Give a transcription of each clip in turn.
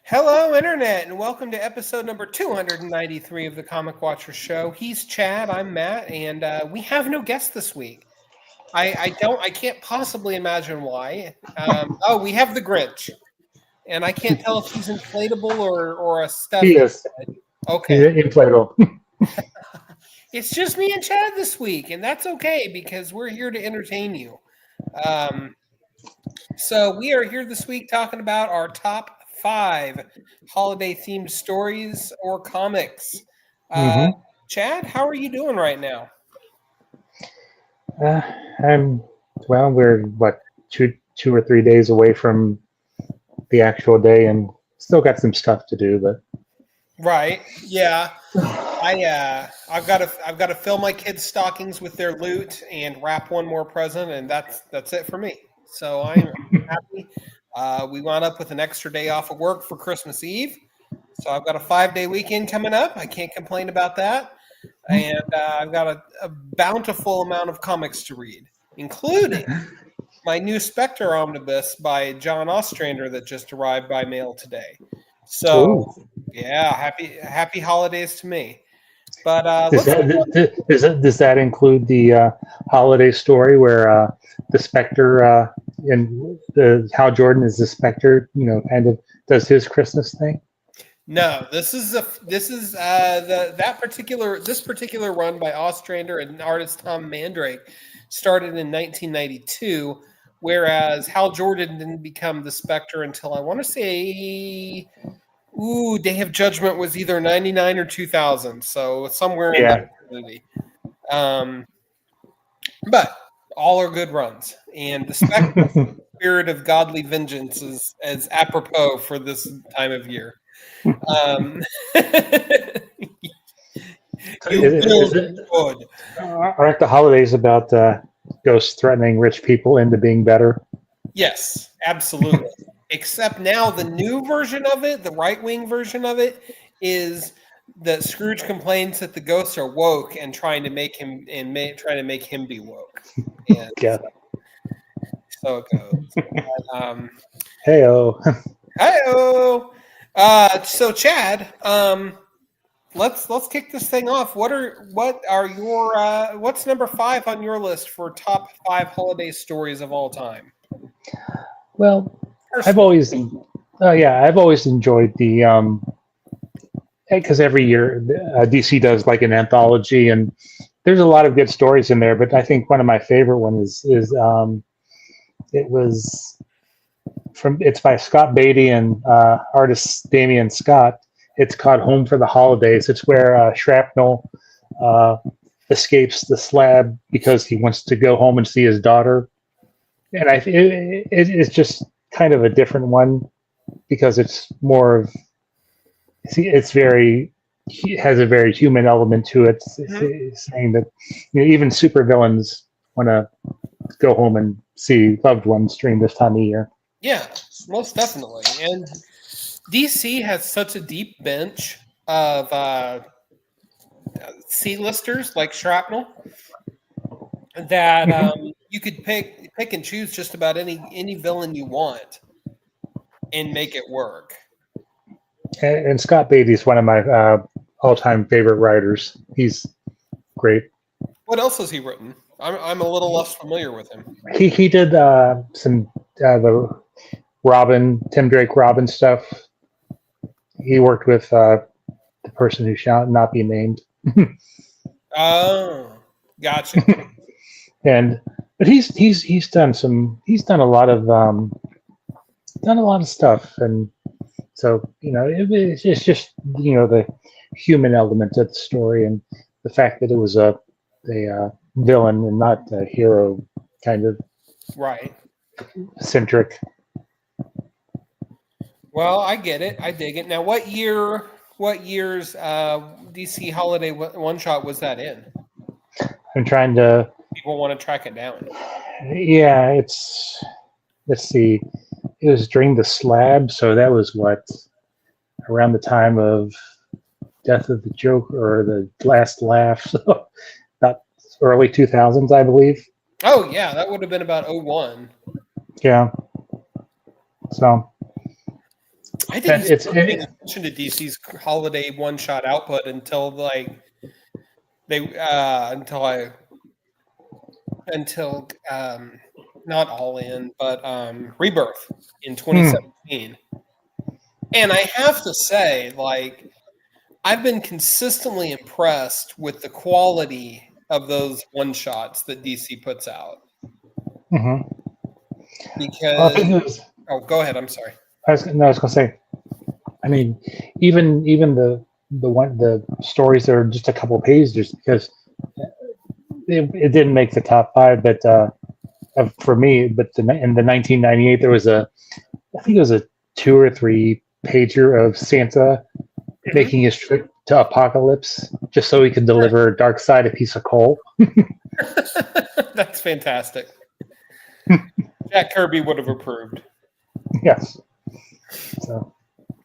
Hello, Internet, and welcome to episode number 293 of the Comic Watcher Show. He's Chad, I'm Matt, and we have no guest this week. I can't possibly imagine why. We have the Grinch, and I can't tell if he's inflatable or a stuffed. He is. Okay. He's inflatable. It's just me and Chad this week, and that's okay because we're here to entertain you. So we are here this week talking about our top 5 holiday-themed stories or comics. Chad, how are you doing right now? We're two or 3 days away from the actual day, and still got some stuff to do. But right, yeah, I've got to fill my kids' stockings with their loot and wrap one more present, and that's it for me. So I'm happy. We wound up with an extra day off of work for Christmas Eve. So I've got a 5-day weekend coming up. I can't complain about that. And I've got a bountiful amount of comics to read, including my new Spectre Omnibus by John Ostrander that just arrived by mail today. So, yeah, happy holidays to me. But does that include the holiday story where the Spectre and Hal Jordan is the Spectre, kind of does his Christmas thing? No, this particular run by Ostrander and artist Tom Mandrake started in 1992, whereas Hal Jordan didn't become the Spectre until I want to say, Day of Judgment was either 99 or 2000, so somewhere in that vicinity. But all are good runs, and the Spectre spirit of godly vengeance is as apropos for this time of year. Aren't the holidays about ghosts threatening rich people into being better? Yes, absolutely. Except now the new version of it, the right-wing version of it, is that Scrooge complains that the ghosts are woke and trying to make him be woke. And yeah. So it goes. Hey-o. Hey-o. So Chad, let's kick this thing off. What's number 5 on your list for top 5 holiday stories of all time? Well, I've always enjoyed the because every year DC does like an anthology, and there's a lot of good stories in there. But I think one of my favorite ones is it's by Scott Beatty and artist Damian Scott. It's called Home for the Holidays. It's where Shrapnel escapes the slab because he wants to go home and see his daughter. And it's just kind of a different one because it's more of it has a very human element to it. It's saying that even supervillains want to go home and see loved ones during this time of year. Yeah, most definitely. And DC has such a deep bench of C-listers like Shrapnel that you could pick and choose just about any villain you want and make it work. And Scott Beatty is one of my all-time favorite writers. He's great. What else has he written? I'm a little less familiar with him. He did some the Tim Drake Robin stuff. He worked with the person who shall not be named. Oh, gotcha. But he's done a lot of stuff, and so it's just the human element of the story and the fact that it was a villain and not a hero kind of right centric. Well, I get it. I dig it. Now, what year's DC Holiday One Shot was that in? I'm trying to. People want to track it down. Yeah, let's see. It was during the slab, so that was around the time of Death of the Joker or the Last Laugh, so about early 2000s, I believe. Oh yeah, that would have been about 01. Yeah. So I didn't It's start paying attention to DC's holiday one-shot output until not All In, but Rebirth in 2017. And I have to say, like, I've been consistently impressed with the quality of those one-shots that DC puts out. Well, Because go ahead. I'm sorry. I was going to say. I mean, even the stories that are just a couple pages, because it didn't make the top 5, but for me, but in the 1998 there was I think it was a 2 or 3 pager of Santa making his trip to Apocalypse just so he could deliver Darkseid a piece of coal. That's fantastic. Jack Kirby would have approved. Yes. So.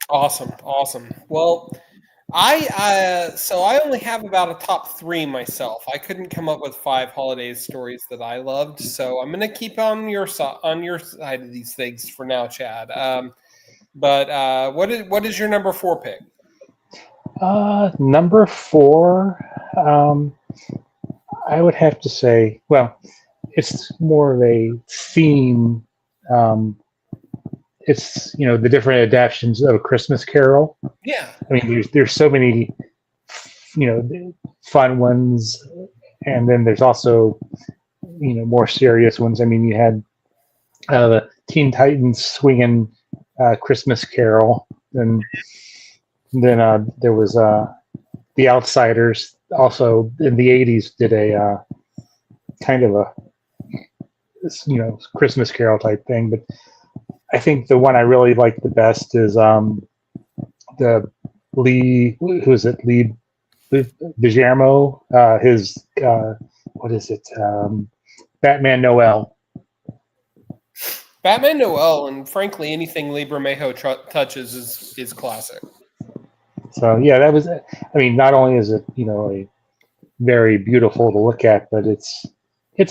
Awesome. Well, I only have about a top 3 myself. I couldn't come up with 5 holiday stories that I loved, so I'm going to keep on your side of these things for now, Chad. But what is your number 4 pick? Number 4, I would have to say, well, it's more of a theme. It's the different adaptations of A Christmas Carol. Yeah. I mean, there's so many, fun ones, and then there's also, more serious ones. I mean, you had the Teen Titans swinging Christmas Carol, and then there was The Outsiders. Also in the '80s, did a kind of a Christmas Carol type thing, but I think the one I really like the best is the Lee. Who is it? Lee Guillermo. His what is it? Batman Noel. Batman Noel, and frankly, anything Lee Bermejo touches is classic. So yeah, that was. I mean, not only is it a very beautiful to look at, but it's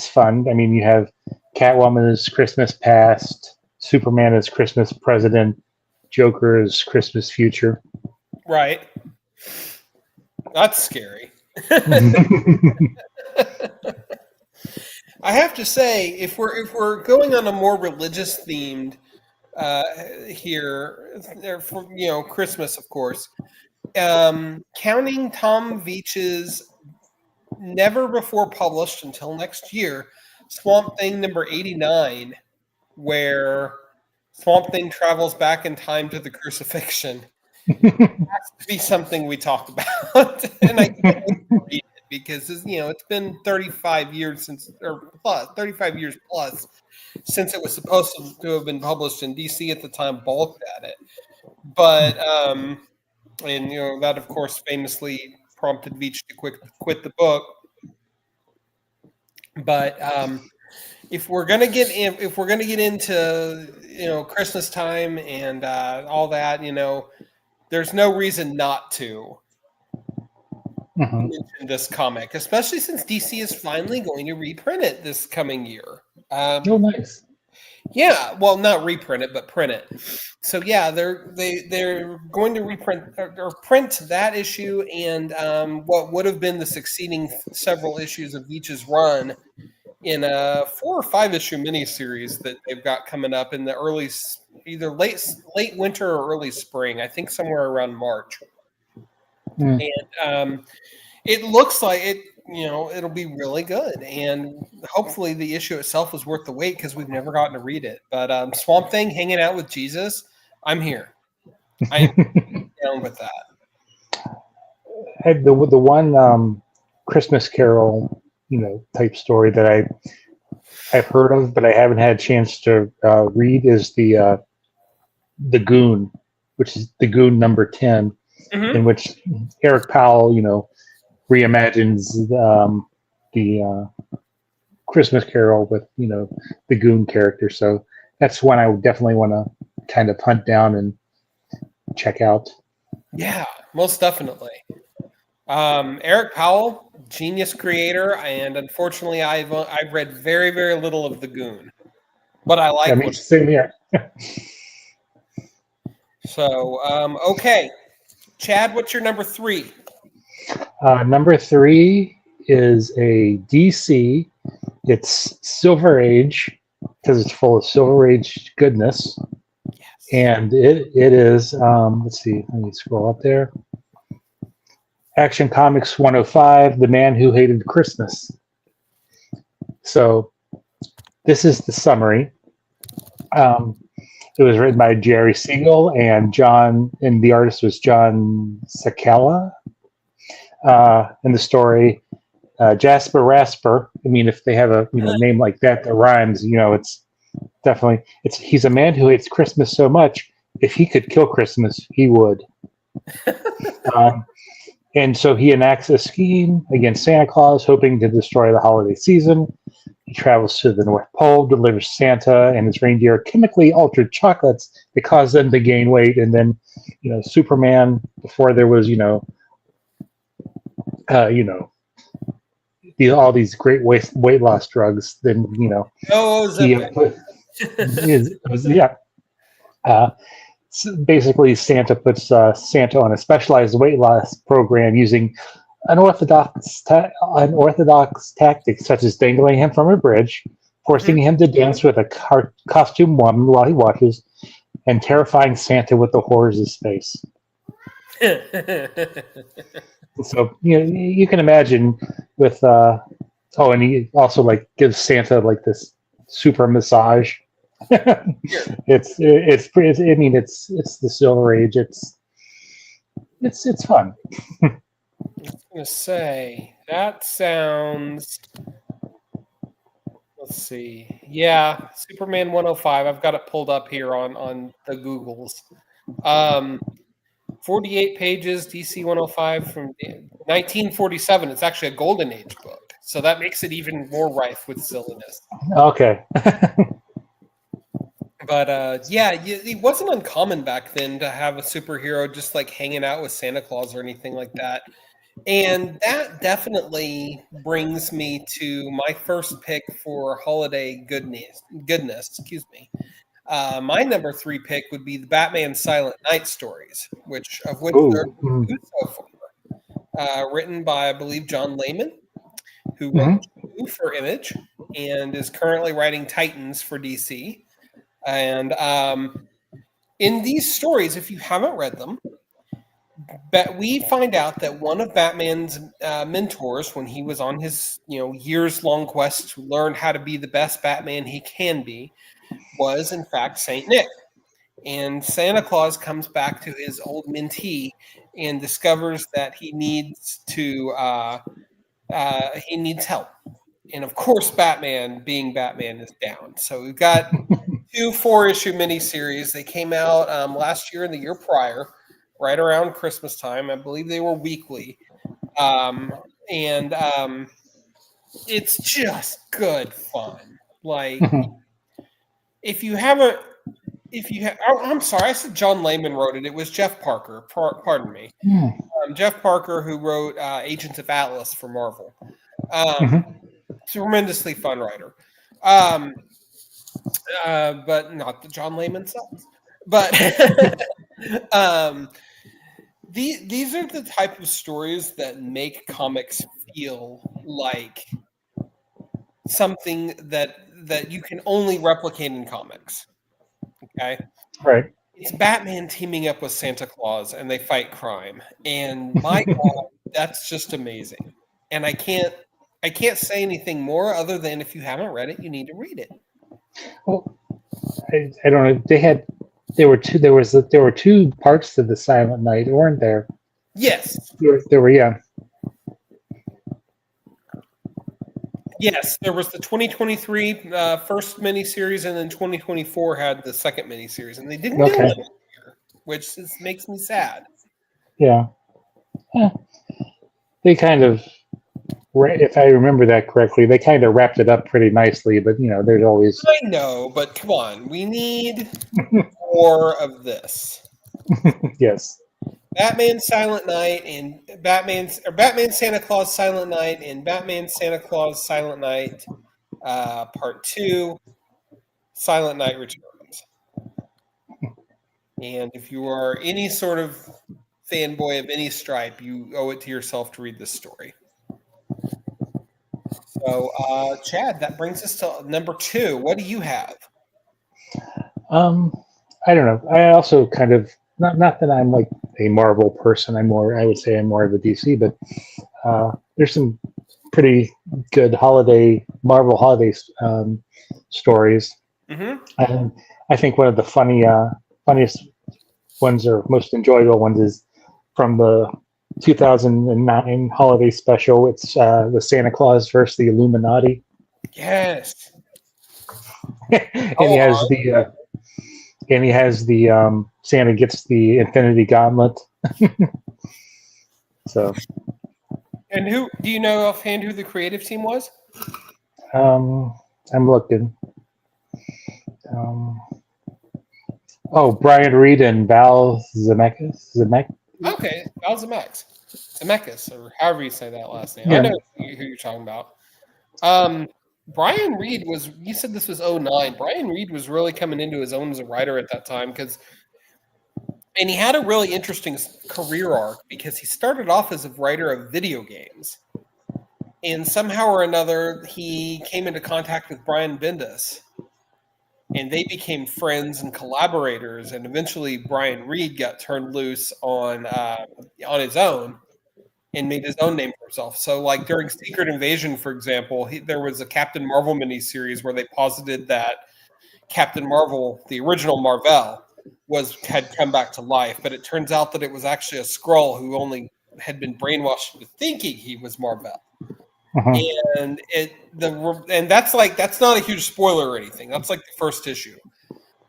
fun. I mean, you have Catwoman as Christmas past. Superman is Christmas present, Joker is Christmas future. Right. That's scary. I have to say, if we're going on a more religious themed here, for Christmas, of course, counting Tom Veitch's never before published until next year Swamp Thing number 89. Where Swamp Thing travels back in time to the crucifixion. It has to be something we talk about. And I can't wait to read it because it's been 35 years plus since it was supposed to have been published in DC at the time, balked at it. But and that of course famously prompted Veitch to quit the book. But if we're gonna get into Christmas time and all that, there's no reason not to mention this comic, especially since DC is finally going to reprint it this coming year. Oh, nice. Yeah, well, not reprint it, but print it. So yeah, they're going to reprint or print that issue and what would have been the succeeding several issues of Veitch's run in a 4 or 5 issue miniseries that they've got coming up in the either late winter or early spring. I think somewhere around March. And it looks like it'll be really good, and hopefully the issue itself is worth the wait because we've never gotten to read it. But Swamp Thing hanging out with Jesus, I'm here. I'm down with that. The one Christmas Carol type story that I've heard of, but I haven't had a chance to read is the Goon, which is the Goon number 10, in which Eric Powell, reimagines the Christmas Carol with the Goon character. So that's one I would definitely want to kind of hunt down and check out. Yeah, most definitely. Eric Powell, genius creator, and unfortunately, I've read very, very little of the Goon, but I like. Same here. So, okay. Chad, what's your number 3? Number 3 is a DC. It's Silver Age because it's full of Silver Age goodness. Yes. And it is, let's see, let me scroll up there. Action Comics 105, The Man Who Hated Christmas. So this is the summary. It was written by Jerry Siegel and the artist was John Sakala. In the story, Jasper Rasper. I mean, if they have a name like that rhymes, it's definitely he's a man who hates Christmas so much. If he could kill Christmas, he would. And so he enacts a scheme against Santa Claus, hoping to destroy the holiday season. He travels to the North Pole, delivers Santa and his reindeer chemically altered chocolates that cause them to gain weight. And then, Superman, before there was, all these great weight loss drugs, then, basically Santa puts Santa on a specialized weight loss program using unorthodox tactics such as dangling him from a bridge, forcing him to dance with a costume woman while he watches, and terrifying Santa with the horrors of space. So you can imagine with and he also gives Santa this super massage. It's pretty. I mean, it's the Silver Age. It's fun. I was gonna say that sounds. Let's see. Yeah, Superman 105. I've got it pulled up here on the Googles. 48 pages, DC 105 from 1947. It's actually a Golden Age book, so that makes it even more rife with silliness. Okay. But it wasn't uncommon back then to have a superhero just hanging out with Santa Claus or anything like that. And that definitely brings me to my first pick for holiday goodness. Excuse me. My number 3 pick would be the Batman Silent Night stories, which there are two so far. Written by, I believe, John Layman, who wrote two for Image and is currently writing Titans for DC. And in these stories, if you haven't read them, we find out that one of Batman's mentors, when he was on his years-long quest to learn how to be the best Batman he can be, was in fact Saint Nick. And Santa Claus comes back to his old mentee and discovers that he needs help. And of course, Batman, being Batman, is down. So we've got 2 4-issue miniseries. They came out last year and the year prior, right around Christmas time. I believe they were weekly. It's just good fun. I'm sorry, I said John Layman wrote it. It was Jeff Parker. Pardon me. Jeff Parker, who wrote Agents of Atlas for Marvel. Tremendously fun writer. But not that John Layman sucks. But these are the type of stories that make comics feel like something that you can only replicate in comics. Okay? Right. It's Batman teaming up with Santa Claus and they fight crime. And my God, that's just amazing. And I can't say anything more other than if you haven't read it, you need to read it. Well, I don't know. There were two parts to the Silent Night, weren't there? Yes. There were, yeah. Yes, there was the 2023 first miniseries, and then 2024 had the second miniseries, and they didn't do it this year, which makes me sad. Yeah. They kind of, if I remember that correctly, they kind of wrapped it up pretty nicely, but, there's always... I know, but come on. We need more of this. Yes. Batman Silent Night and Batman Santa Claus Silent Night and Batman Santa Claus Silent Night Part 2 Silent Night Returns. And if you are any sort of fanboy of any stripe, you owe it to yourself to read this story. So, Chad, that brings us to number 2. What do you have? I don't know. I also kind of not that I'm like a Marvel person. I would say I'm more of a DC, but there's some pretty good Marvel holiday stories. Mm-hmm. And I think one of the funniest ones or most enjoyable ones is from the 2009 holiday special. It's the Santa Claus versus the Illuminati. Yes. and he has the Santa gets the Infinity Gauntlet. So, And who do you know offhand who the creative team was? I'm looking. Brian Reed and Val Zemeckis. Okay, Val Zemeckis, or however you say that last name. Yeah. I know who you're talking about. Brian Reed was. You said this was 2009. Brian Reed was really coming into his own as a writer at that time and he had a really interesting career arc because he started off as a writer of video games, and somehow or another he came into contact with Brian Bendis. And they became friends and collaborators, and eventually Brian Reed got turned loose on his own and made his own name for himself. So, like during Secret Invasion, for example, there was a Captain Marvel miniseries where they posited that Captain Marvel, the original Marvel, had come back to life, but it turns out that it was actually a Skrull who only had been brainwashed into thinking he was Marvel. And that's not a huge spoiler or anything. That's like the first issue.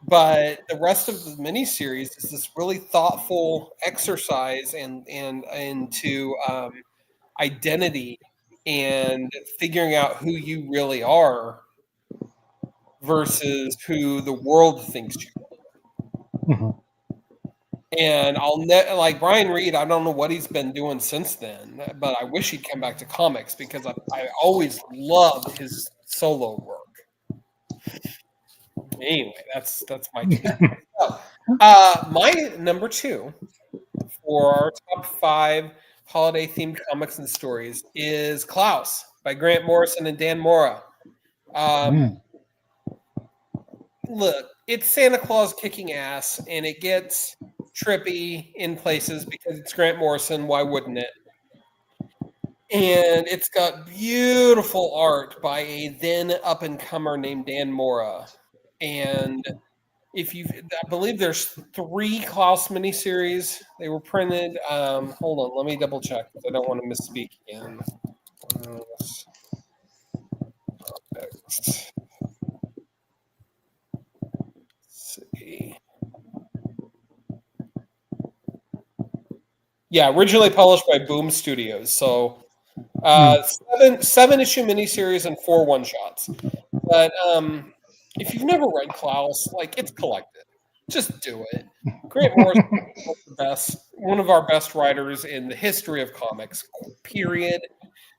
But the rest of the miniseries is this really thoughtful exercise into identity and figuring out who you really are versus who the world thinks you are. Mm-hmm. And like Brian Reed, I don't know what he's been doing since then, but I wish he'd come back to comics because I always loved his solo work. Anyway, that's my take. So, my number 2 for our top 5 holiday themed comics and stories is Klaus by Grant Morrison and Dan Mora. Look, it's Santa Claus kicking ass, and it gets trippy in places because it's Grant Morrison. Why wouldn't it? And it's got beautiful art by a then up and comer named Dan Mora. And I believe there's 3 Klaus miniseries. They were printed. Hold on, let me double check because I don't want to misspeak again. Let's see. Yeah, originally published by Boom Studios. So 7-issue miniseries and 4 one-shots. But if you've never read Klaus, like, it's collected. Just do it. Grant Morrison is one of our best writers in the history of comics, period.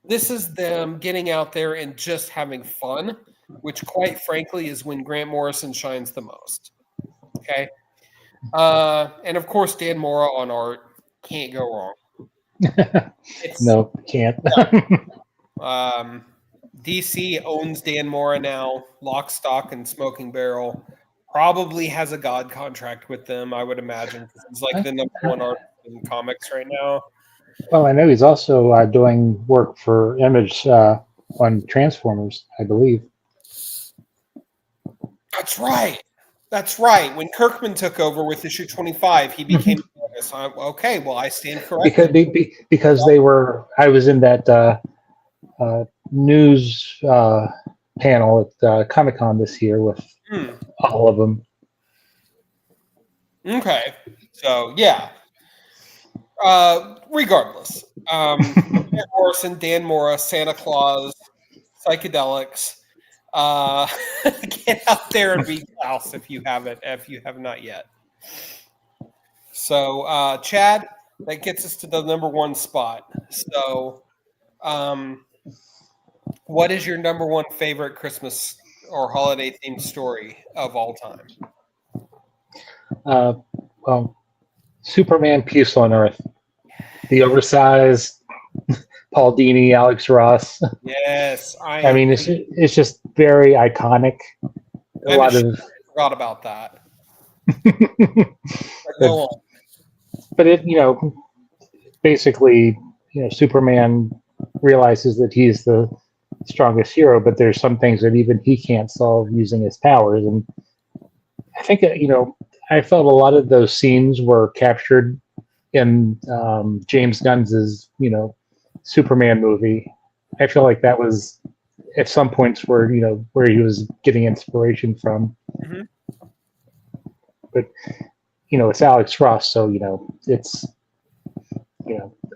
This is them getting out there and just having fun, which quite frankly is when Grant Morrison shines the most. Okay? And of course, Dan Mora on art. Can't go wrong. No, can't. DC owns Dan Mora now, lock, stock, and smoking barrel. Probably has a God contract with them, I would imagine. He's like the number 1 artist in comics right now. Well, I know he's also doing work for Image on Transformers, I believe. That's right. That's right. When Kirkman took over with issue 25, he became okay. Well, I stand corrected. Because I was in that news panel at Comic-Con this year with all of them. Okay. So, yeah. Regardless. Morrison, Dan Mora, Santa Claus, psychedelics. Get out there and read Klaus if you have not yet. So, Chad, that gets us to the number 1 spot. So, what is your number 1 favorite Christmas or holiday themed story of all time? well, Superman Peace on Earth. The oversized Paul Dini, Alex Ross. Yes, I mean, it's just very iconic. A I'm lot ashamed of, I forgot about that. But but, go on. but it, basically, Superman realizes that he's the strongest hero, but there's some things that even he can't solve using his powers. And I think, I felt a lot of those scenes were captured in James Gunn's, Superman movie. I feel like that was at some points where he was getting inspiration from. Mm-hmm. But it's Alex Ross, so it's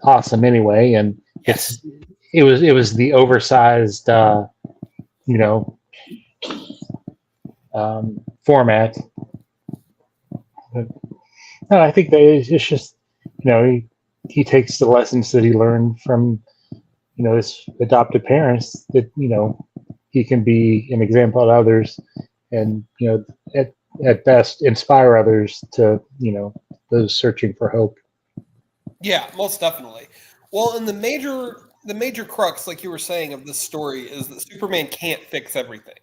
awesome anyway, and Yes. it was the oversized you know format. But no, I think that it's just he takes the lessons that he learned from his adopted parents, that he can be an example to others, and at best inspire others to those searching for hope. Yeah, most definitely. Well, and the major crux, like you were saying, of this story is that Superman can't fix everything.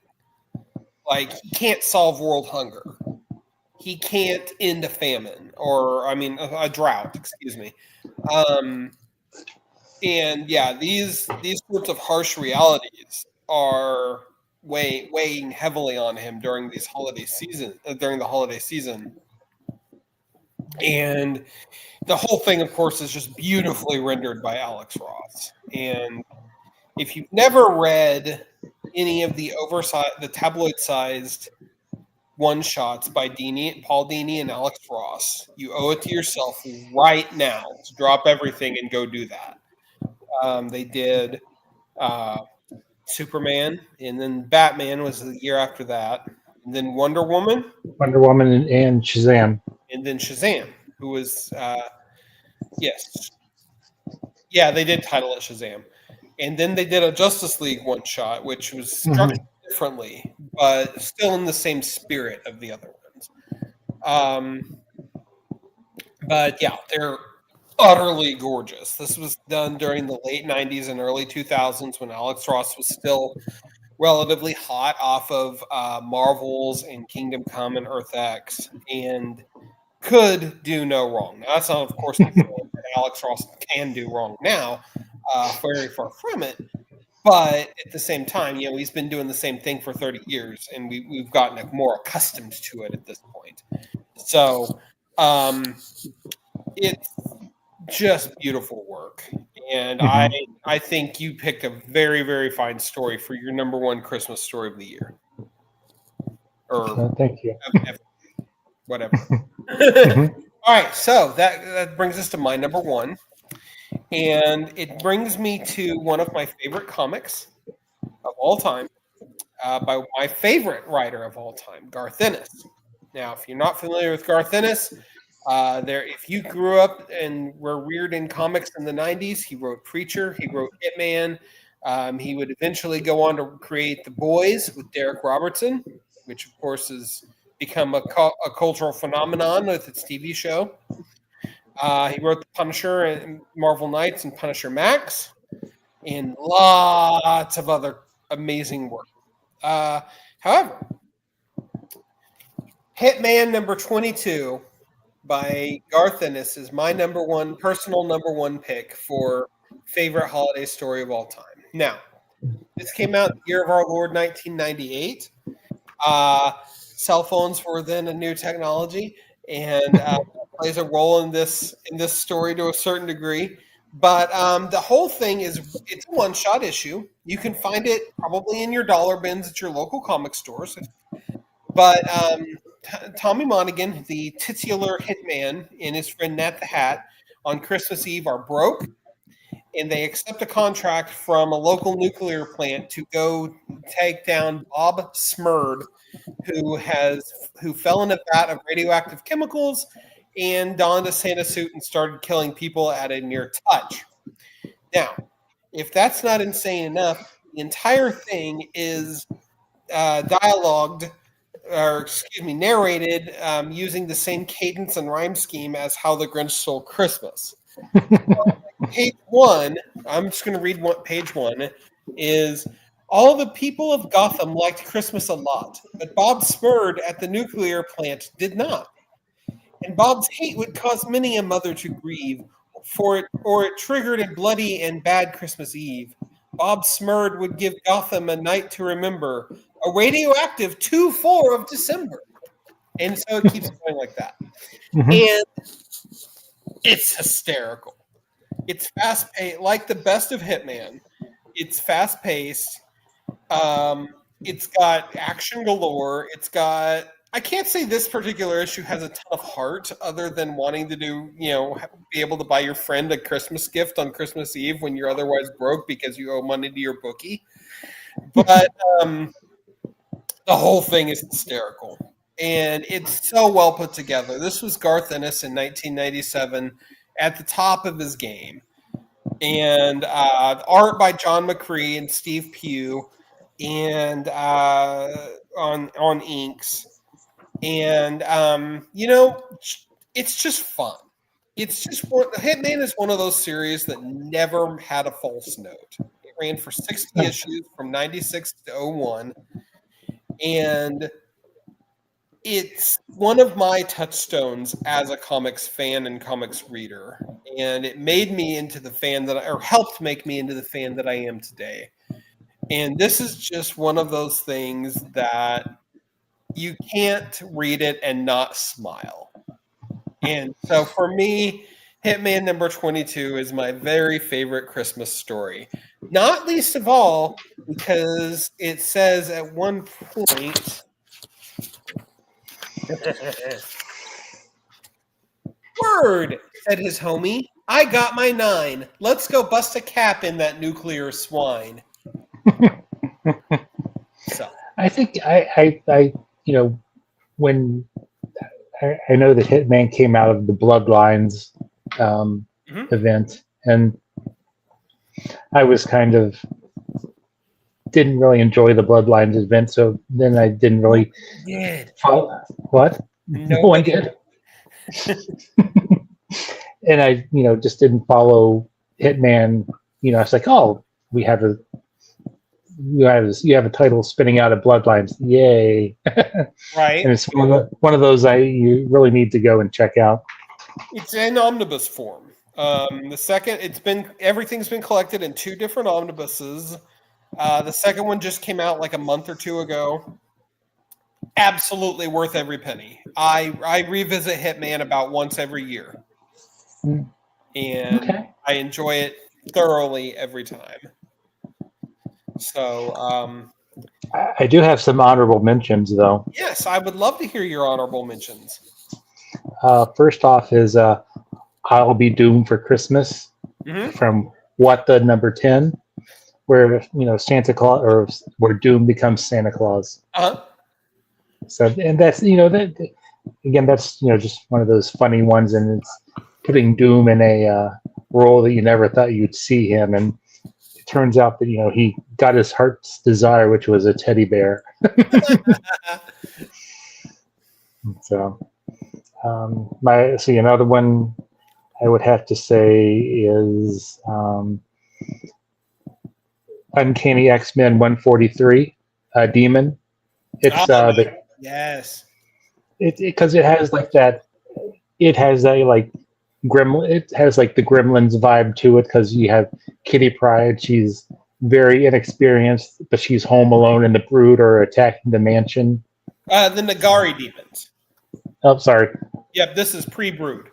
Like he can't solve world hunger. He can't end a famine, or I mean, a drought. Excuse me. Um, and yeah, these sorts of harsh realities are weighing heavily on him during these holiday season during the holiday season, and the whole thing, of course, is just beautifully rendered by Alex Ross. And if you've never read any of the tabloid-sized one-shots by Paul Dini and Alex Ross, you owe it to yourself right now to drop everything and go do that. They did uh, Superman, and then Batman was the year after that, and then Wonder Woman, And Shazam. and then Shazam, who was yes, yeah, they did title it Shazam. And then they did a Justice League one shot, which was structured differently, but still in the same spirit of the other ones. But yeah, they're utterly gorgeous. This was done during the late 90s and early 2000s when Alex Ross was still relatively hot off of Marvels and Kingdom Come and Earth X, and could do no wrong. Now, that's not, of course, to say that Alex Ross can do wrong now. Very far from it. But at the same time, he's been doing the same thing for 30 years, and we've gotten more accustomed to it at this point. So it's just beautiful work. And I think you picked a very, very fine story for your number one Christmas story of the year. Or thank you. Whatever. All right, so that brings us to my number one. And it brings me to one of my favorite comics of all time, by my favorite writer of all time, Garth Ennis. Now, if you're not familiar with Garth Ennis, if you grew up and were reared in comics in the 90s, he wrote Preacher, he wrote Hitman. He would eventually go on to create The Boys with Derek Robertson, which, of course, has become a cultural phenomenon with its TV show. He wrote The Punisher and Marvel Knights and Punisher Max, and lots of other amazing work. However, Hitman number 22 by Garth Ennis is my personal number one pick for favorite holiday story of all time. Now, this came out in the year of our Lord 1998. Cell phones were then a new technology, and plays a role in this story to a certain degree. But the whole thing it's a one-shot issue. You can find it probably in your dollar bins at your local comic stores. But Tommy Monaghan, the titular hitman, and his friend Nat the Hat on Christmas Eve are broke, and they accept a contract from a local nuclear plant to go take down Bob Smurd, who fell in a vat of radioactive chemicals and donned a Santa suit and started killing people at a near touch. Now, if that's not insane enough, the entire thing is dialogued narrated using the same cadence and rhyme scheme as How the Grinch Stole Christmas. Page 1, I'm just going to read page 1, is all the people of Gotham liked Christmas a lot, but Bob Smurd at the nuclear plant did not. And Bob's hate would cause many a mother to grieve, or it triggered a bloody and bad Christmas Eve. Bob Smurd would give Gotham a night to remember, a radioactive 2/4 of December. And so it keeps going like that. And it's hysterical. It's fast-paced, like the best of Hitman. It's fast-paced. It's got action galore. It's got... I can't say this particular issue has a ton of heart other than wanting to be able to buy your friend a Christmas gift on Christmas Eve when you're otherwise broke because you owe money to your bookie. But the whole thing is hysterical. And it's so well put together. This was Garth Ennis in 1997 at the top of his game. And art by John McCree and Steve Pugh and on inks. And, it's just fun. It's just Hitman is one of those series that never had a false note. It ran for 60 issues from 96 to 01. And it's one of my touchstones as a comics fan and comics reader. And it made me into the fan helped make me into the fan that I am today. And this is just one of those things that you can't read it and not smile. And so for me, Hitman number 22 is my very favorite Christmas story. Not least of all because it says at one point, "Word," said his homie. "I got my 9. Let's go bust a cap in that nuclear swine." So I think when I know that Hitman came out of the Bloodlines event, and I was kind of didn't really enjoy the Bloodlines event, so then I didn't really follow. What? No one did. And I, just didn't follow Hitman. It's like, oh, you have a title spinning out of Bloodlines, yay! Right, and it's one of those you really need to go and check out. It's in omnibus form. The second, everything's been collected in 2 different omnibuses. The second one just came out like a month or 2 ago. Absolutely worth every penny. I revisit Hitman about once every year, and I enjoy it thoroughly every time. So I do have some honorable mentions, though. Yes, I would love to hear your honorable mentions. First off is "I'll Be Doomed for Christmas" from What the number 10, where Santa Claus, or where Doom becomes Santa Claus. So, and that's that again, that's just one of those funny ones, and it's putting Doom in a role that you never thought you'd see him, and it turns out that he got his heart's desire, which was a teddy bear. So, another one I would have to say is Uncanny X-Men 143, Demon. It's yes, because it has like that. It has that like gremlin. It has like the Gremlins vibe to it because you have Kitty Pryde. She's very inexperienced, but she's home alone, and the Brood are attacking the mansion. The Nagari demons. Oh, sorry. Yep, this is pre-Brood.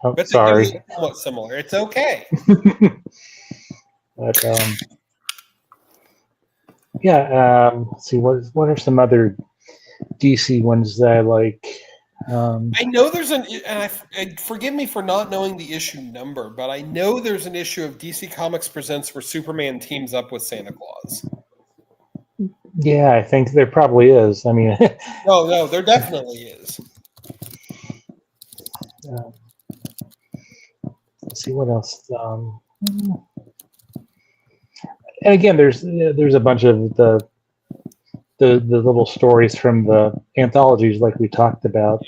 Oh, but sorry. They're somewhat similar. It's okay. But let's see. What are some other DC ones that I like? I know there's and forgive me for not knowing the issue number, but I know there's an issue of DC Comics Presents where Superman teams up with Santa Claus. Yeah, I think there probably is. I mean, no, there definitely is. Let's see what else. And again, there's a bunch of the the little stories from the anthologies, like we talked about.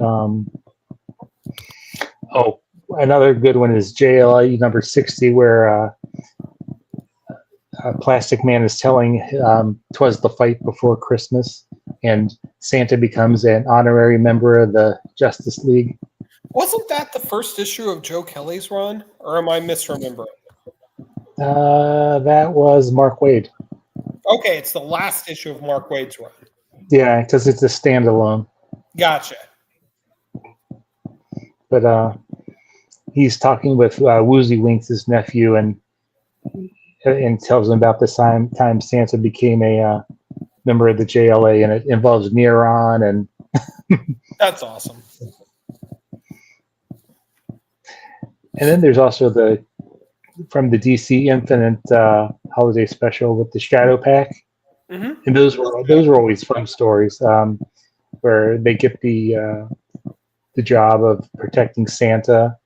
Oh, another good one is JLA number 60, where Plastic Man is telling "'Twas the Fight Before Christmas," and Santa becomes an honorary member of the Justice League. Wasn't that the first issue of Joe Kelly's run, or am I misremembering? That was Mark Waid. Okay, it's the last issue of Mark Waid's run. Yeah, because it's a standalone. Gotcha. But he's talking with Woozy Winks, his nephew, and tells him about the time Santa became a member of the JLA, and it involves Neron, and That's awesome. And then there's also from the DC Infinite holiday special with the Shadow Pack, and those were always fun stories, where they get the job of protecting Santa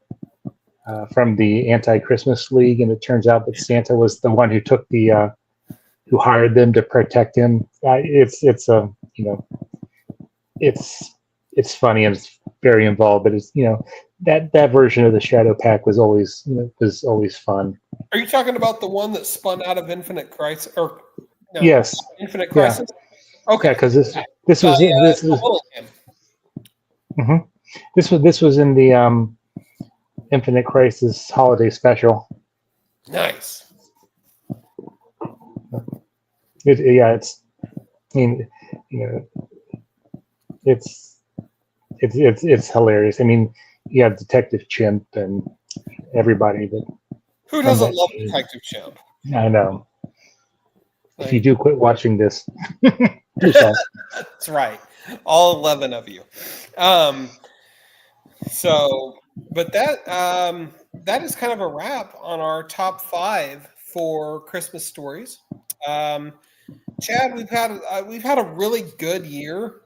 from the Anti-Christmas League, and it turns out that Santa was the one who took who hired them to protect him. It's funny and it's very involved, but it's that version of the Shadow Pack was always fun. Are you talking about the one that spun out of Infinite Crisis? Or no, yes, Infinite Crisis. Yeah. Okay, because this was this was in the Infinite Crisis holiday special. Nice. It's hilarious. I mean, you have Detective Chimp and everybody that. Who doesn't love Detective Chimp? I know. If you do quit watching this, yourself. That's right, all 11 of you. But that is kind of a wrap on our top 5 for Christmas stories. Chad, we've had a really good year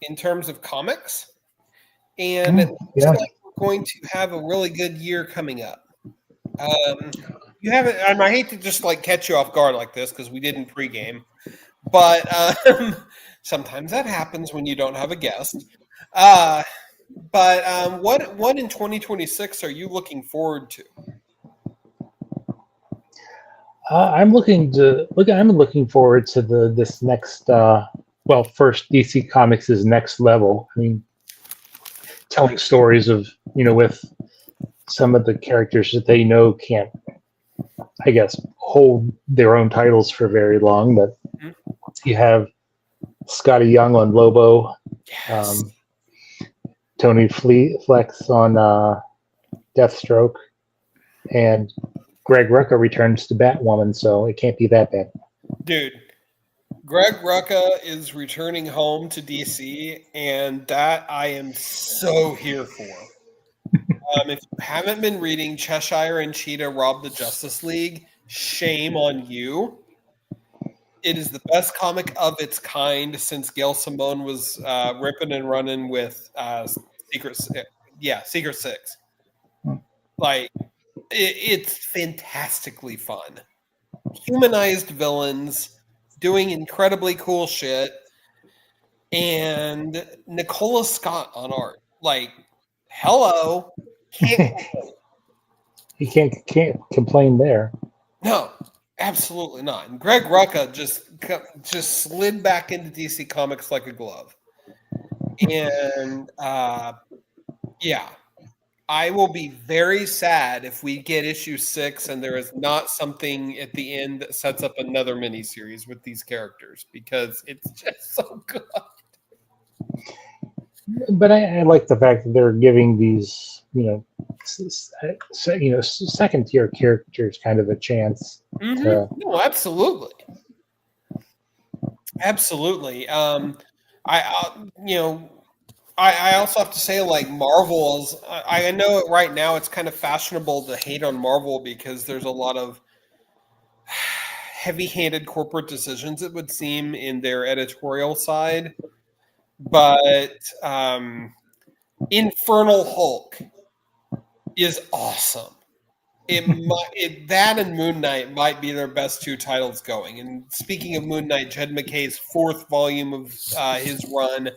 in terms of comics, and it looks like we're going to have a really good year coming up. You haven't, and I hate to just catch you off guard like this because we didn't pregame, but sometimes that happens when you don't have a guest. But what in 2026 are you looking forward to? I'm looking forward to this next. First DC Comics' next level. I mean, telling stories of with some of the characters that they can't, I guess, hold their own titles for very long. But you have Scotty Young on Lobo, yes. Tony Flex on Deathstroke, and Greg Rucka returns to Batwoman, so it can't be that bad. Dude, Greg Rucka is returning home to DC, and that I am so here for. If you haven't been reading Cheshire and Cheetah Rob the Justice League, shame on you. It is the best comic of its kind since Gail Simone was ripping and running with Secret Six. It's fantastically fun. Humanized villains doing incredibly cool shit, and Nicola Scott on art. Hello. You can't complain there. No, absolutely not. And Greg Rucka just slid back into DC Comics like a glove. And I will be very sad if we get issue 6 and there is not something at the end that sets up another miniseries with these characters, because it's just so good. But I like the fact that they're giving these, second tier characters kind of a chance. No, absolutely. Absolutely. I also have to say, Marvel is. I know right now it's kind of fashionable to hate on Marvel because there's a lot of heavy-handed corporate decisions, it would seem, in their editorial side. But Infernal Hulk is awesome. That and Moon Knight might be their best two titles going. And speaking of Moon Knight, Jed McKay's fourth volume of his run,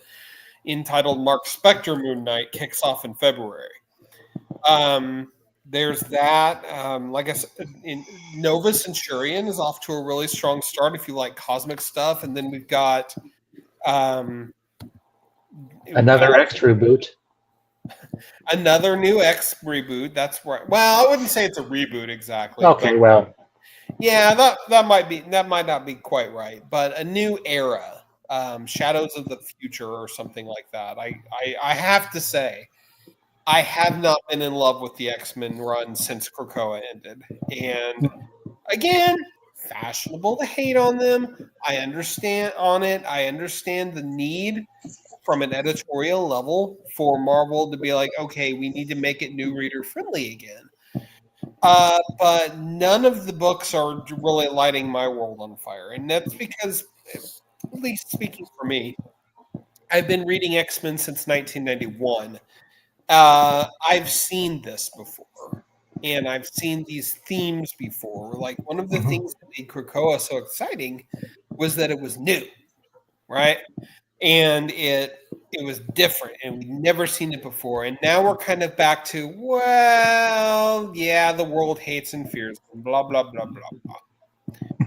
entitled Mark Spector Moon Knight, kicks off in February. There's that. Like I said, Nova Centurion is off to a really strong start if you like cosmic stuff. And then we've got another X reboot. Another new X reboot. That's right. Well, I wouldn't say it's a reboot exactly. Okay, well, yeah, that might not be quite right, but a new era, Shadows of the Future or something like that. I have to say, I have not been in love with the X-Men run since Krakoa ended, and again, fashionable to hate on them. I understand the need from an editorial level for Marvel to be like, okay, we need to make it new reader friendly again. But none of the books are really lighting my world on fire. And that's because, at least speaking for me, I've been reading X-Men since 1991. I've seen this before. And I've seen these themes before. Like, one of the things that made Krakoa so exciting was that it was new, right? And it was different, and we'd never seen it before. And now we're kind of back to, well, yeah, the world hates and fears them, blah, blah, blah, blah,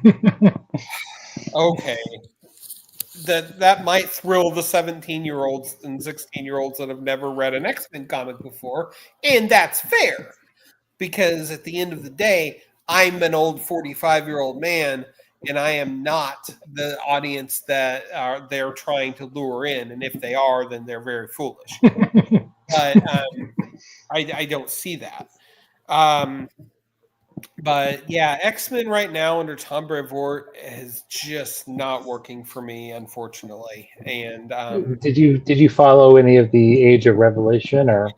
blah. Okay. That might thrill the 17-year-olds and 16-year-olds that have never read an X-Men comic before, and that's fair. Because at the end of the day, I'm an old 45-year-old man, and I am not the audience that they're trying to lure in. And if they are, then they're very foolish. But I don't see that. But yeah, X-Men right now under Tom Brevoort is just not working for me, unfortunately. And did you follow any of the Age of Revelation or?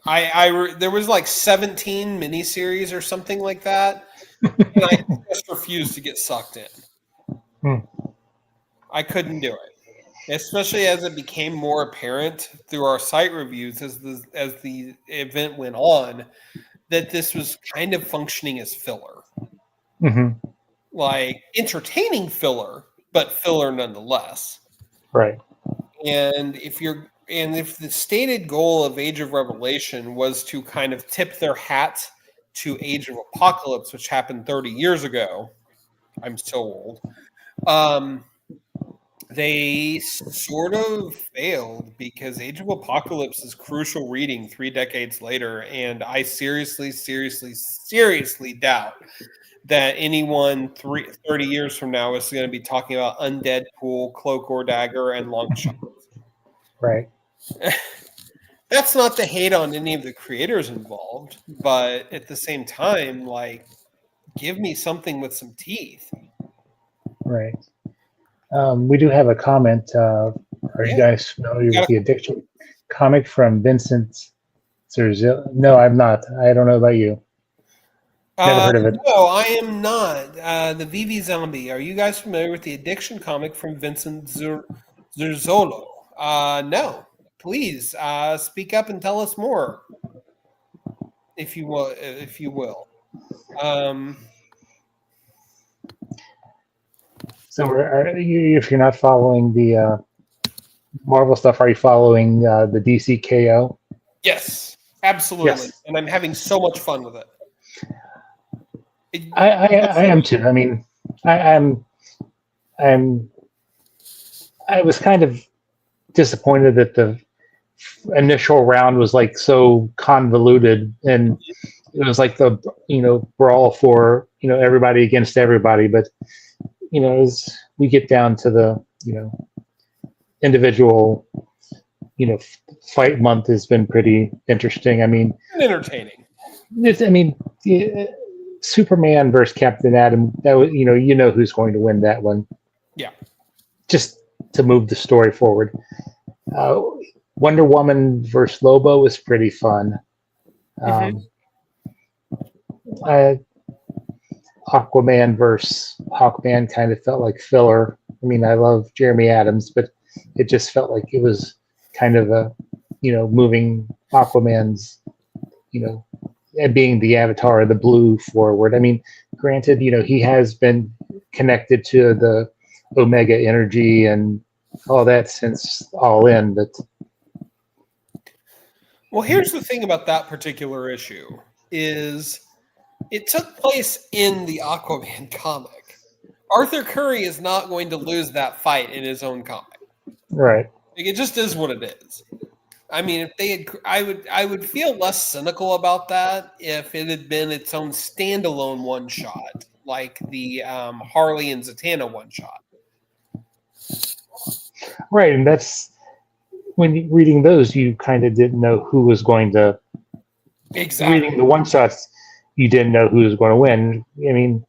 There was like 17 miniseries or something like that. And I just refused to get sucked in. I couldn't do it, especially as it became more apparent through our site reviews as the event went on that this was kind of functioning as filler, like entertaining filler, but filler nonetheless. Right. And if the stated goal of Age of Revelation was to kind of tip their hat to Age of Apocalypse, which happened 30 years ago. I'm so old. They sort of failed because Age of Apocalypse is crucial reading 3 decades later, and I seriously doubt that anyone 30 years from now is going to be talking about Undead Pool, Cloak or Dagger, and Long Shots. Right. That's not to hate on any of the creators involved, but at the same time, like, give me something with some teeth. Right. We do have a comment. Are you guys familiar with the Addiction comic from Vincent Zerzillo? No, I'm not. I don't know about you. Never heard of it. No, I am not. The VV Zombie. Are you guys familiar with the Addiction comic from Vincent Zerzolo? No. Please speak up and tell us more, if you will. So, if you're not following the Marvel stuff, are you following the DC KO? Yes, absolutely. Yes. And I'm having so much fun with it. I am too. I mean, I was kind of disappointed that the initial round was like so convoluted, and it was like the brawl for everybody against everybody. But as we get down to the individual fight month has been pretty interesting. I mean, entertaining. Superman versus Captain Atom. That was who's going to win that one. Yeah. Just to move the story forward. Wonder Woman versus Lobo was pretty fun. Aquaman versus Hawkman kind of felt like filler. I mean, I love Jeremy Adams, but it just felt like it was kind of a, moving Aquaman's, being the Avatar, the Blue forward. I mean, granted, he has been connected to the Omega energy and all that since All In, but Well, here's the thing about that particular issue is it took place in the Aquaman comic. Arthur Curry is not going to lose that fight in his own comic. right. Like, it just is what it is. I mean, if they had, I would feel less cynical about that if it had been its own standalone one shot, like the Harley and Zatanna one shot. Right, and that's when reading those, you kind of didn't know who was going to. Exactly. Reading the one shots, you didn't know who was going to win. I mean,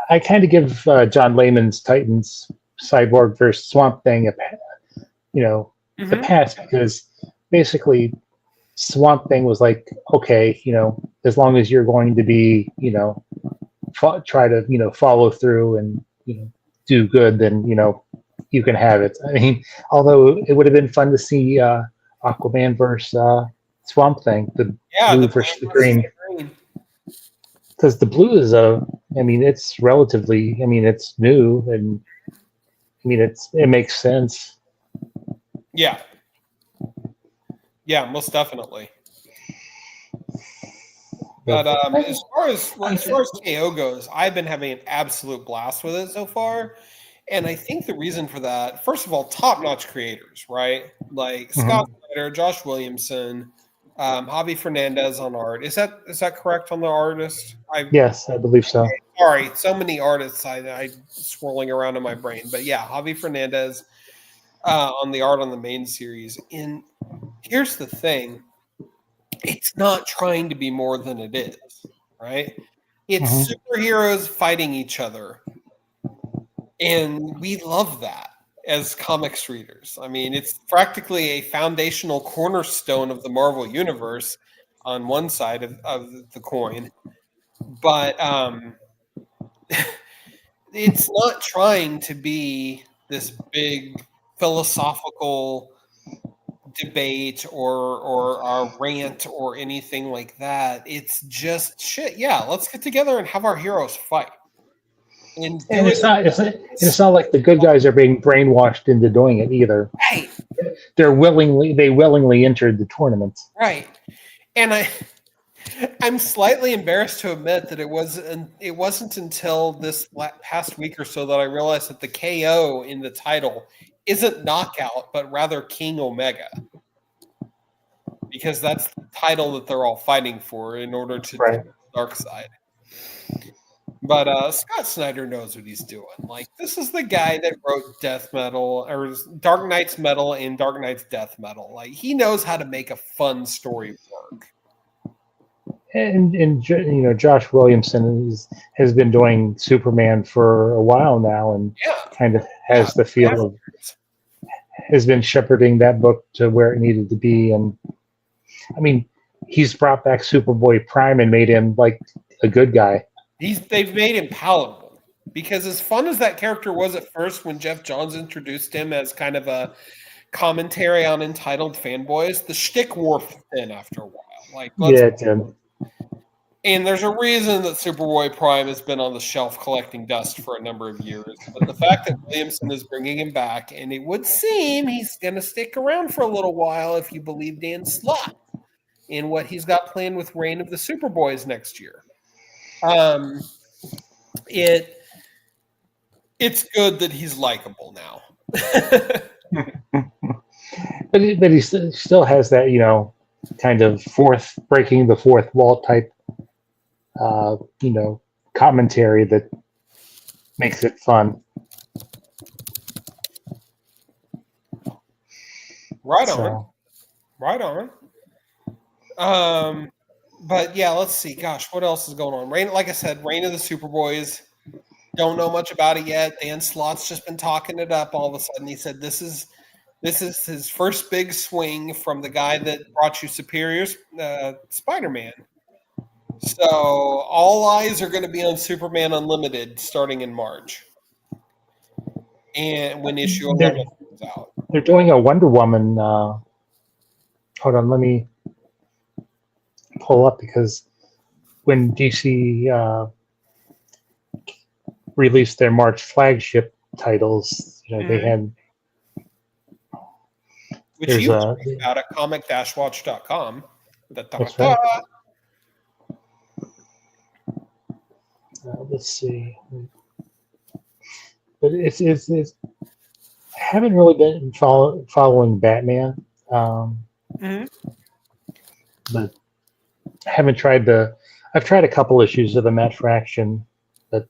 I kind of give John Layman's Titans Cyborg versus Swamp Thing the pass, because basically Swamp Thing was like, okay, as long as you're going to be, try to, follow through and, do good, then, you can have it. I mean, although it would have been fun to see Aquaman versus Swamp Thing, the blue versus the green. Because the blue is it's relatively, it's new, and it makes sense. Yeah. Yeah, most definitely. But as far as KO goes, I've been having an absolute blast with it so far. And I think the reason for that, first of all, top-notch creators, right? Like Scott Snyder, Josh Williamson, Javi Fernandez on art. Is that correct on the artist? Yes, I believe so. Sorry, so many artists I swirling around in my brain. But yeah, Javi Fernandez on the art on the main series. And here's the thing. It's not trying to be more than it is, right? It's superheroes fighting each other. And we love that as comics readers. I mean, it's practically a foundational cornerstone of the Marvel Universe on one side of the coin. But it's not trying to be this big philosophical debate or a rant or anything like that. It's just shit. Yeah, let's get together and have our heroes fight. And it's not like the good guys are being brainwashed into doing it either. Right. They willingly entered the tournament. Right. And I'm slightly embarrassed to admit that it wasn't until this past week or so that I realized that the KO in the title isn't Knockout, but rather King Omega. Because that's the title that they're all fighting for in order to right. the dark side. But Scott Snyder knows what he's doing. Like, this is the guy that wrote Death Metal, or Dark Knight's Metal and Dark Knight's Death Metal. Like, he knows how to make a fun story work. And Josh Williamson has been doing Superman for a while now, and kind of has the feel of has been shepherding that book to where it needed to be. And I mean, he's brought back Superboy Prime and made him like a good guy. They've made him palatable, because as fun as that character was at first when Jeff Johns introduced him as kind of a commentary on entitled fanboys, the shtick wore thin after a while. Like, it did. And there's a reason that Superboy Prime has been on the shelf collecting dust for a number of years. But the fact that Williamson is bringing him back, and it would seem he's going to stick around for a little while if you believe Dan Slott in what he's got planned with Reign of the Superboys next year. It's good that he's likable now. but he still has that, kind of breaking the fourth wall type, commentary that makes it fun. Right on. But yeah, let's see. Gosh, what else is going on? Like I said, Reign of the Superboys. Don't know much about it yet. Dan Slott's just been talking it up. All of a sudden, he said this is his first big swing from the guy that brought you Superior Spider-Man. So all eyes are going to be on Superman Unlimited starting in March, and when issue 11 comes out. They're doing a Wonder Woman. Hold on, let me pull up because when DC released their March flagship titles, they had. Which you can read about at comic-watch.com. That's right. Let's see. But it's I haven't really been following Batman. But I haven't tried I've tried a couple issues of the Matt Fraction. But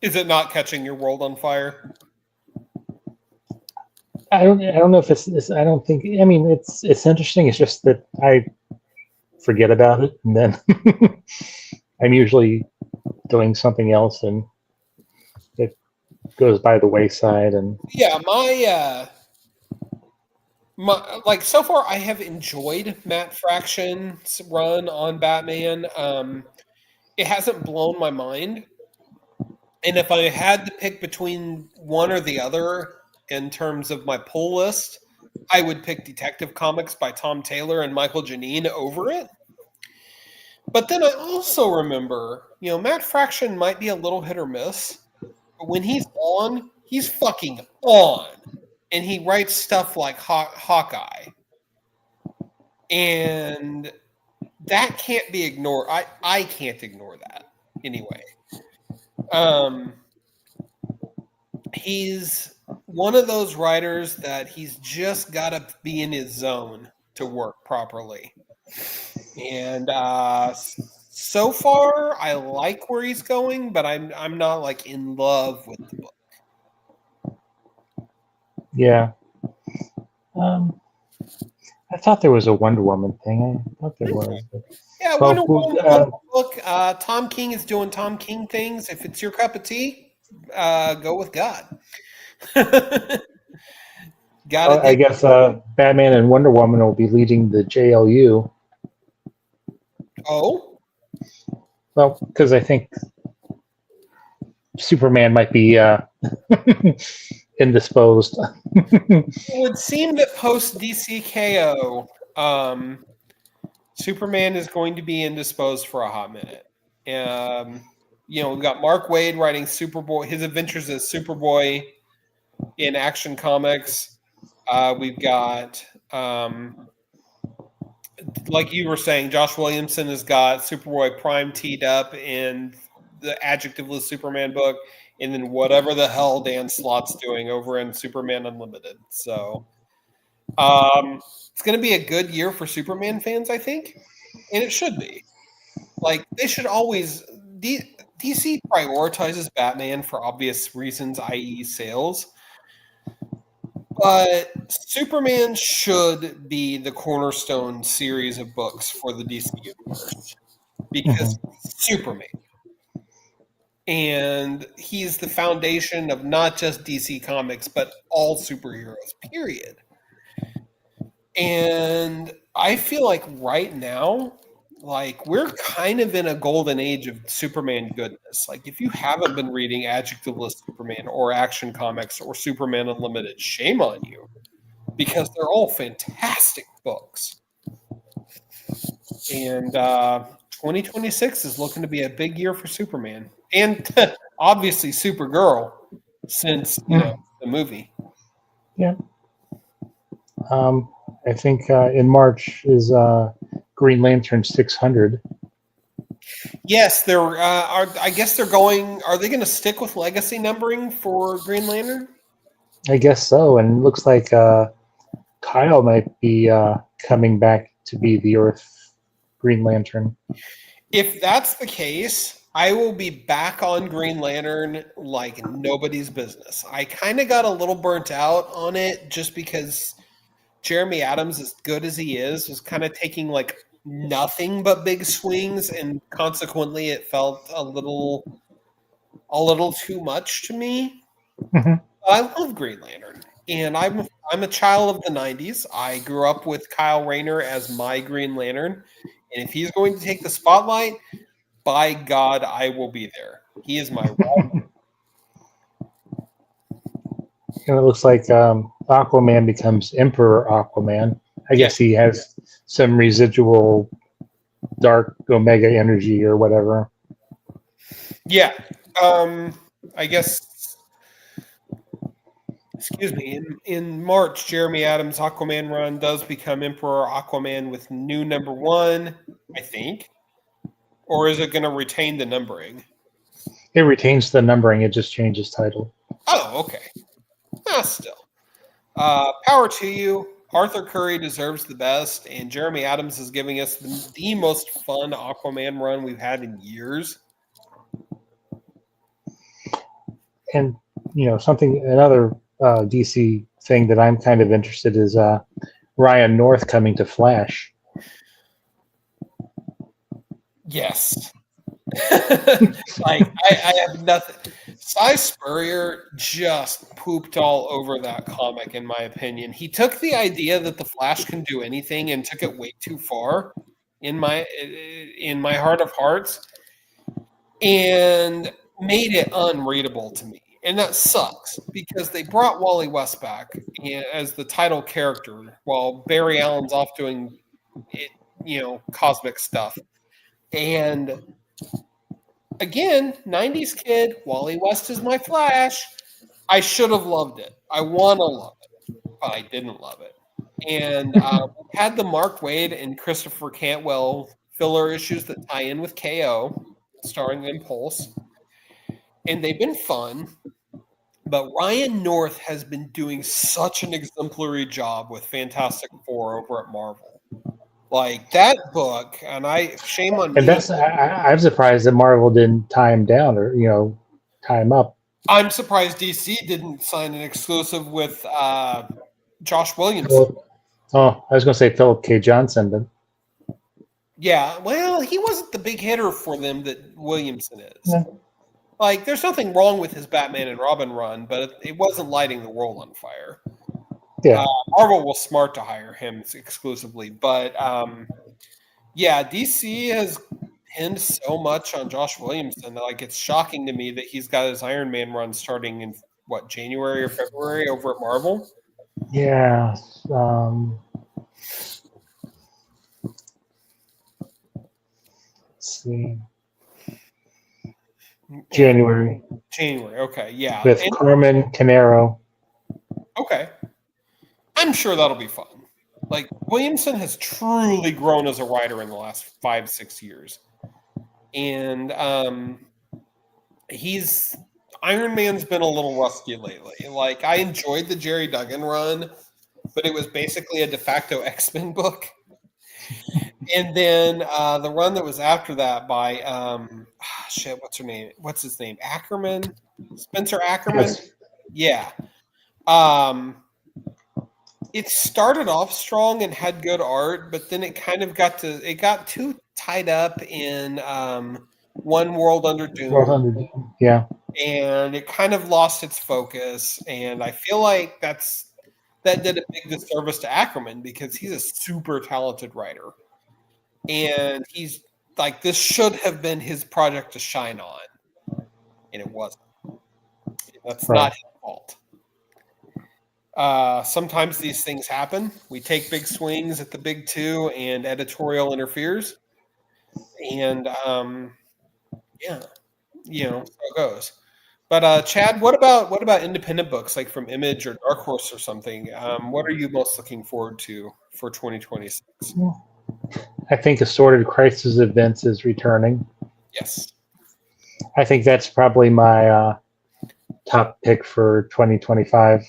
is it not catching your world on fire? I don't know if it's I don't think. I mean, it's interesting. It's just that I forget about it, and then I'm usually doing something else, and it goes by the wayside. And yeah, my like so far, I have enjoyed Matt Fraction's run on Batman. It hasn't blown my mind, and if I had to pick between one or the other in terms of my pull list, I would pick Detective Comics by Tom Taylor and Michael Janine over it. But then I also remember, Matt Fraction might be a little hit or miss, but when he's on, he's fucking on. And he writes stuff like Hawkeye. And that can't be ignored. I can't ignore that anyway. He's one of those writers that he's just got to be in his zone to work properly. And so far, I like where he's going, but I'm not like in love with the book. Yeah. I thought there was a Wonder Woman thing. I thought there was. But... Yeah, Wonder Woman book. Tom King is doing Tom King things. If it's your cup of tea, go with God. I guess Batman and Wonder Woman will be leading the JLU. Oh? Well, because I think Superman might be indisposed. It would seem that post DCKO, Superman is going to be indisposed for a hot minute. We've got Mark Waid writing Superboy, his adventures as Superboy in Action Comics. We've got, like you were saying, Josh Williamson has got Superboy Prime teed up in the Adjectiveless Superman book, and then whatever the hell Dan Slott's doing over in Superman Unlimited. So it's going to be a good year for Superman fans, I think, and it should be. Like, they should always... DC prioritizes Batman for obvious reasons, i.e. sales. But Superman should be the cornerstone series of books for the DC universe. Because Superman. And he's the foundation of not just DC Comics, but all superheroes, period. And I feel like right now, like, we're kind of in a golden age of Superman goodness. Like, if you haven't been reading Adjectiveless Superman or Action Comics or Superman Unlimited, shame on you. Because they're all fantastic books. And 2026 is looking to be a big year for Superman. And obviously Supergirl, since, the movie. Yeah. I think in March is Green Lantern 600. Yes, they're. I guess they're going. Are they going to stick with legacy numbering for Green Lantern? I guess so, and it looks like Kyle might be coming back to be the Earth Green Lantern. If that's the case, I will be back on Green Lantern like nobody's business. I kind of got a little burnt out on it just because Jeremy Adams, as good as he is, was kind of taking like nothing but big swings, and consequently it felt a little too much to me. I love Green Lantern, and I'm a child of the 90s. I grew up with Kyle Rayner as my Green Lantern, and if he's going to take the spotlight, by God, I will be there. He is my rival. And it looks like Aquaman becomes Emperor Aquaman. I guess he has some residual dark Omega energy or whatever. Yeah. I guess, excuse me, in March, Jeremy Adams' Aquaman run does become Emperor Aquaman with new number 1, I think. Or is it going to retain the numbering? It retains the numbering, it just changes title. Oh, okay. Still. Power to you. Arthur Curry deserves the best, and Jeremy Adams is giving us the most fun Aquaman run we've had in years. And another DC thing that I'm kind of interested is Ryan North coming to Flash. Yes. I have nothing. Cy Spurrier just pooped all over that comic, in my opinion. He took the idea that the Flash can do anything and took it way too far, in my heart of hearts, and made it unreadable to me. And that sucks because they brought Wally West back as the title character while Barry Allen's off doing cosmic stuff. And again, 90s kid, Wally West is my Flash. I should have loved it. I want to love it, but I didn't love it. And we had the Mark Waid and Christopher Cantwell filler issues that tie in with KO, starring Impulse. And they've been fun. But Ryan North has been doing such an exemplary job with Fantastic Four over at Marvel. Like that book, and shame on And me. I'm surprised that Marvel didn't tie him down or tie him up. I'm surprised DC didn't sign an exclusive with Josh Williams. I was going to say Philip K. Johnson, but yeah, well, he wasn't the big hitter for them that Williamson is. Yeah. Like, there's nothing wrong with his Batman and Robin run, but it wasn't lighting the world on fire. Yeah, Marvel was smart to hire him exclusively, but DC has pinned so much on Josh Williamson that it's shocking to me that he's got his Iron Man run starting in January or February over at Marvel. Yeah. Let's see. January. Okay, yeah. With Carmen Canero. Okay. I'm sure that'll be fun. Williamson has truly grown as a writer in the last 5-6 years. And Iron Man's been a little rusty lately. I enjoyed the Jerry Duggan run, but it was basically a de facto X-Men book. And then the run that was after that by what's her name? What's his name? Ackerman? Spencer Ackerman? Yes. Yeah. It started off strong and had good art, but then it kind of got too tied up in One World Under Doom. Yeah. And it kind of lost its focus. And I feel like that did a big disservice to Ackerman because he's a super talented writer. And he's this should have been his project to shine on. And it wasn't. That's not his fault. Sometimes these things happen. We take big swings at the big two and editorial interferes. And so it goes. But Chad, what about independent books from Image or Dark Horse or something? What are you most looking forward to for 2026? I think Assorted Crisis Events is returning. Yes. I think that's probably my top pick for 2025.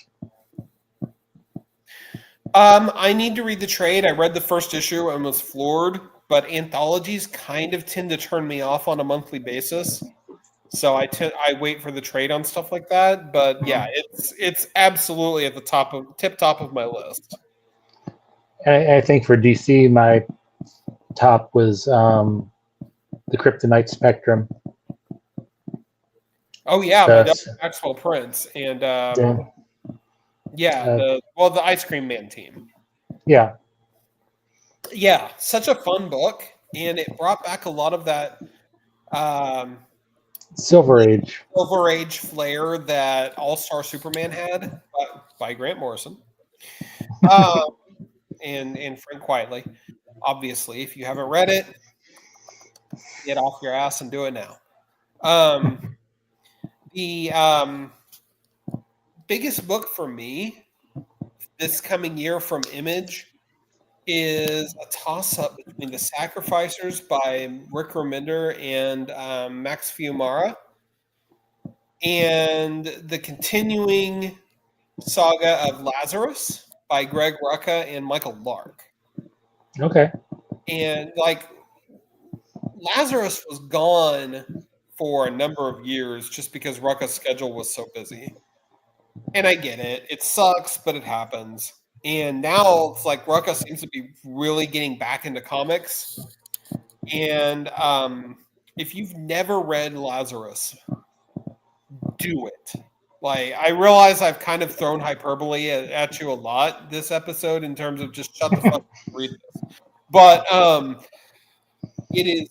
I need to read the trade. I read the first issue and was floored, but anthologies kind of tend to turn me off on a monthly basis. So I wait for the trade on stuff like that. But yeah, it's absolutely at the tip top of my list. And I think for DC, my top was the Kryptonite Spectrum. Oh yeah, my Maxwell Prince and the Ice Cream Man team. Yeah. Yeah, such a fun book, and it brought back a lot of that Silver Age flair that All-Star Superman had by Grant Morrison. And Frank Quitely. Obviously, if you haven't read it, Get off your ass and do it now. The biggest book for me this coming year from Image is a toss-up between The Sacrificers by Rick Remender and Max Fiumara, and the continuing saga of Lazarus by Greg Rucka and Michael Lark. Okay. And like Lazarus was gone for a number of years just because Rucka's schedule was so busy. And I get it. It sucks, but it happens. And now it's like Rucka seems to be really getting back into comics. And if you've never read Lazarus, do it. Like, I realize I've kind of thrown hyperbole at you a lot this episode in terms of just shut the fuck up and read this. But it is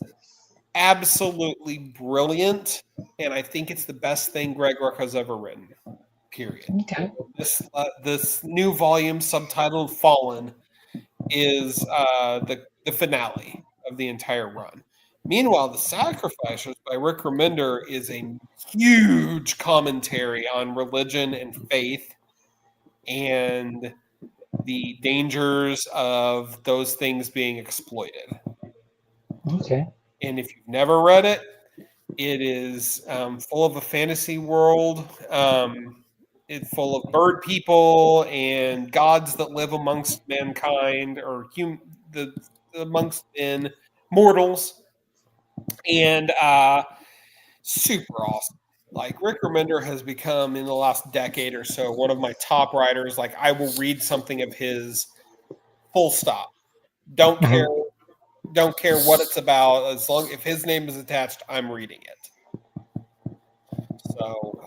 absolutely brilliant, and I think it's the best thing Greg Rucka's ever written. Period. Okay. This new volume, subtitled "Fallen," is the finale of the entire run. Meanwhile, The Sacrificers by Rick Remender is a huge commentary on religion and faith and the dangers of those things being exploited. Okay. And if you've never read it, it is full of a fantasy world. It's full of bird people and gods that live amongst mankind or amongst men, mortals. And super awesome. Like Rick Remender has become in the last decade or so one of my top writers. Like I will read something of his, full stop. Don't care what it's about. As long if his name is attached, I'm reading it. So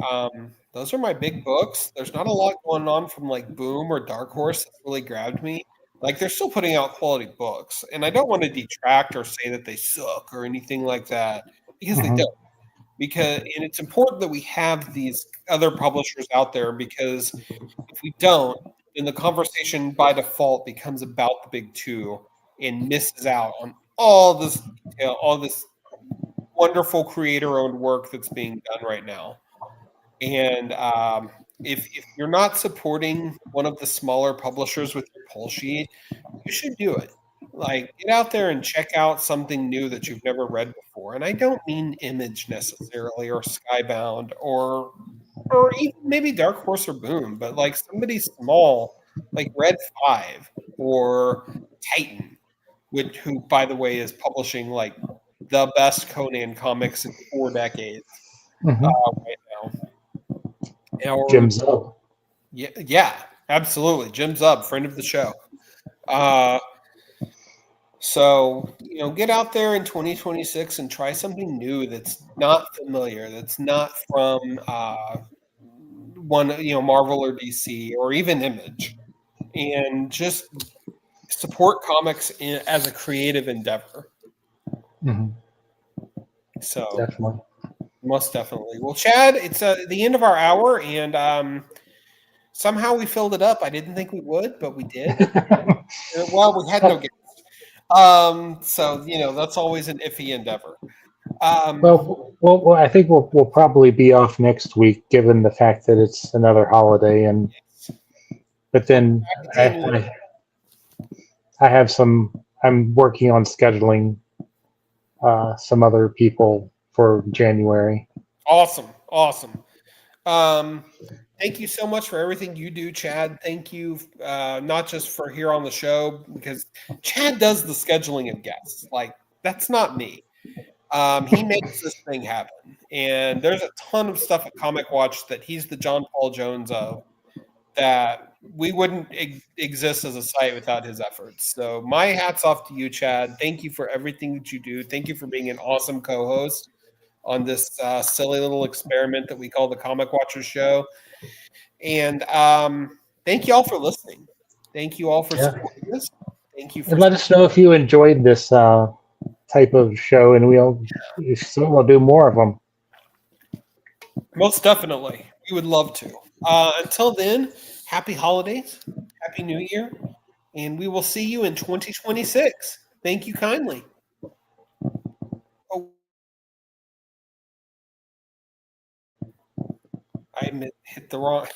those are my big books. There's not a lot going on from like Boom or Dark Horse that really grabbed me. Like they're still putting out quality books, and I don't want to detract or say that they suck or anything like that because they don't. And it's important that we have these other publishers out there because if we don't, then the conversation by default becomes about the big two and misses out on all this detail, all this wonderful creator-owned work that's being done right now. And if you're not supporting one of the smaller publishers with your pull sheet, you should do it. Like, get out there and check out something new that you've never read before. And I don't mean Image necessarily, or Skybound, or even maybe Dark Horse or Boom, but like somebody small, like Red 5 or Titan, who, by the way, is publishing like the best Conan comics in 4 decades right now. Jim Zub. Yeah, absolutely. Jim Zub, friend of the show. So, get out there in 2026 and try something new that's not familiar, that's not from Marvel or DC or even Image, and just support comics as a creative endeavor. So, Definitely. Most definitely. Well, Chad, it's the end of our hour, and somehow we filled it up. I didn't think we would, but we did. Well, we had no guests. So, that's always an iffy endeavor. Well, I think we'll probably be off next week, given the fact that it's another holiday, but then I have I'm working on scheduling some other people for January. Awesome. Thank you so much for everything you do, Chad. Thank you, not just for here on the show, because Chad does the scheduling of guests. Like, that's not me. He makes this thing happen. And there's a ton of stuff at Comic Watch that he's the John Paul Jones of that we wouldn't exist as a site without his efforts. So my hat's off to you, Chad. Thank you for everything that you do. Thank you for being an awesome co-host on this silly little experiment that we call the Comic Watchers Show. And thank you all for listening. Thank you all for supporting us. Thank you for let us know if you enjoyed this type of show, and we'll do more of them. Most definitely. We would love to. Until then, happy holidays, happy New Year, and we will see you in 2026. Thank you kindly. I hit the wrong.